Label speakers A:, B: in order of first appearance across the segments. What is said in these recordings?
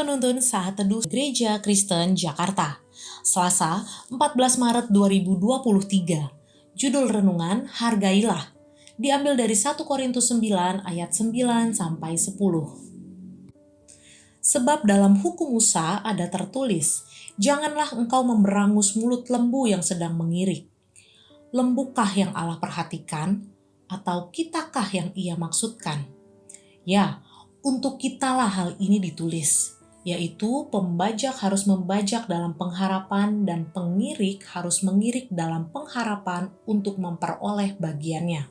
A: Penuntun Saat Teduh Gereja Kristen Jakarta, Selasa 14 Maret 2023. Judul renungan Hargailah, diambil dari 1 Korintus 9 ayat 9 sampai 10. Sebab dalam hukum Musa ada tertulis, janganlah engkau memberangus mulut lembu yang sedang mengirik. Lembukah yang Allah perhatikan, atau kitakah yang Ia maksudkan? Ya, untuk kitalah hal ini ditulis, yaitu pembajak harus membajak dalam pengharapan dan pengirik harus mengirik dalam pengharapan untuk memperoleh bagiannya.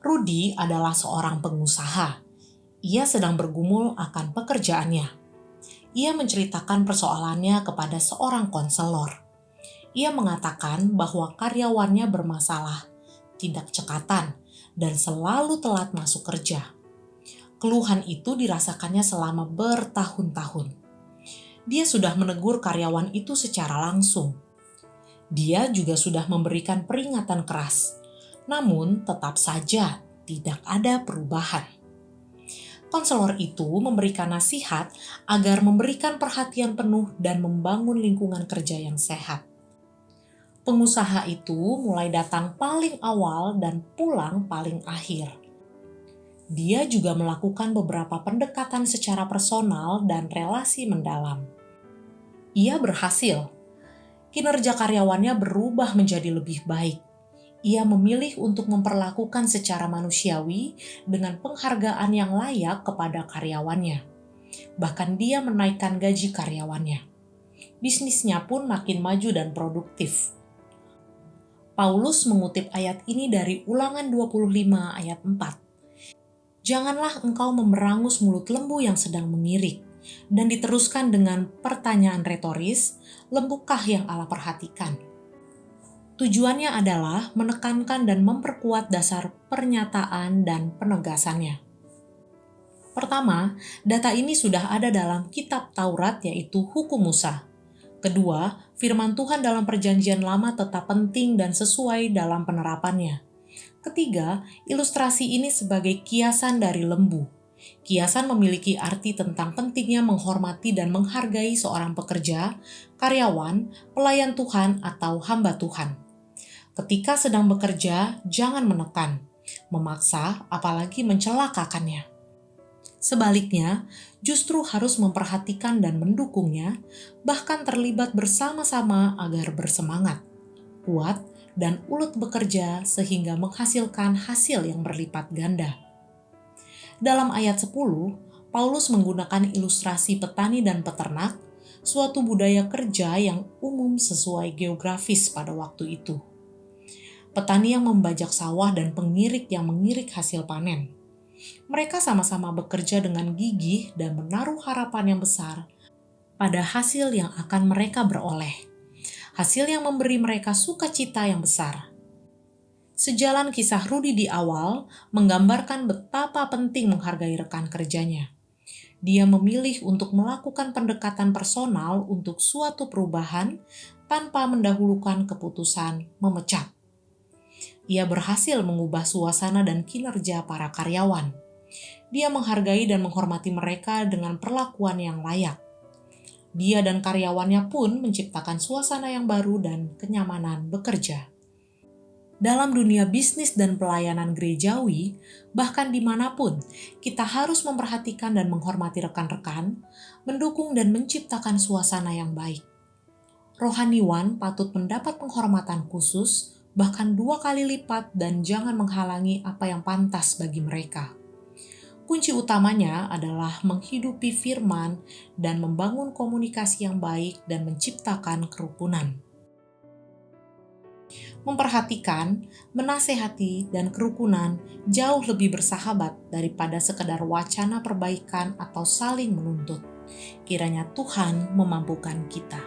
A: Rudi adalah seorang pengusaha. Ia sedang bergumul akan pekerjaannya. Ia menceritakan persoalannya kepada seorang konselor. Ia mengatakan bahwa karyawannya bermasalah, tidak cekatan, dan selalu telat masuk kerja. Keluhan itu dirasakannya selama bertahun-tahun. Dia sudah menegur karyawan itu secara langsung. Dia juga sudah memberikan peringatan keras, namun tetap saja tidak ada perubahan. Konselor itu memberikan nasihat agar memberikan perhatian penuh dan membangun lingkungan kerja yang sehat. Pengusaha itu mulai datang paling awal dan pulang paling akhir. Dia juga melakukan beberapa pendekatan secara personal dan relasi mendalam. Ia berhasil. Kinerja karyawannya berubah menjadi lebih baik. Ia memilih untuk memperlakukan secara manusiawi dengan penghargaan yang layak kepada karyawannya. Bahkan dia menaikkan gaji karyawannya. Bisnisnya pun makin maju dan produktif. Paulus mengutip ayat ini dari Ulangan 25 ayat 4. Janganlah engkau memberangus mulut lembu yang sedang mengirik. Dan diteruskan dengan pertanyaan retoris, lembukah yang Allah perhatikan? Tujuannya adalah menekankan dan memperkuat dasar pernyataan dan penegasannya. Pertama, data ini sudah ada dalam kitab Taurat yaitu Hukum Musa. Kedua, firman Tuhan dalam Perjanjian Lama tetap penting dan sesuai dalam penerapannya. Ketiga, ilustrasi ini sebagai kiasan dari lembu. Kiasan memiliki arti tentang pentingnya menghormati dan menghargai seorang pekerja, karyawan, pelayan Tuhan, atau hamba Tuhan. Ketika sedang bekerja, jangan menekan, memaksa, apalagi mencelakakannya. Sebaliknya, justru harus memperhatikan dan mendukungnya, bahkan terlibat bersama-sama agar bersemangat, kuat, dan ulet bekerja sehingga menghasilkan hasil yang berlipat ganda. Dalam ayat 10, Paulus menggunakan ilustrasi petani dan peternak, suatu budaya kerja yang umum sesuai geografis pada waktu itu. Petani yang membajak sawah dan pengirik yang mengirik hasil panen. Mereka sama-sama bekerja dengan gigih dan menaruh harapan yang besar pada hasil yang akan mereka beroleh. Hasil yang memberi mereka sukacita yang besar. Sejalan kisah Rudi di awal menggambarkan betapa penting menghargai rekan kerjanya. Dia memilih untuk melakukan pendekatan personal untuk suatu perubahan tanpa mendahulukan keputusan memecat. Ia berhasil mengubah suasana dan kinerja para karyawan. Dia menghargai dan menghormati mereka dengan perlakuan yang layak. Dia dan karyawannya pun menciptakan suasana yang baru dan kenyamanan bekerja. Dalam dunia bisnis dan pelayanan gerejawi, bahkan dimanapun, kita harus memperhatikan dan menghormati rekan-rekan, mendukung dan menciptakan suasana yang baik. Rohaniwan patut mendapat penghormatan khusus, bahkan 2 kali lipat, dan jangan menghalangi apa yang pantas bagi mereka. Kunci utamanya adalah menghidupi firman dan membangun komunikasi yang baik dan menciptakan kerukunan. Memperhatikan, menasehati, dan kerukunan jauh lebih bersahabat daripada sekedar wacana perbaikan atau saling menuntut. Kiranya Tuhan memampukan kita.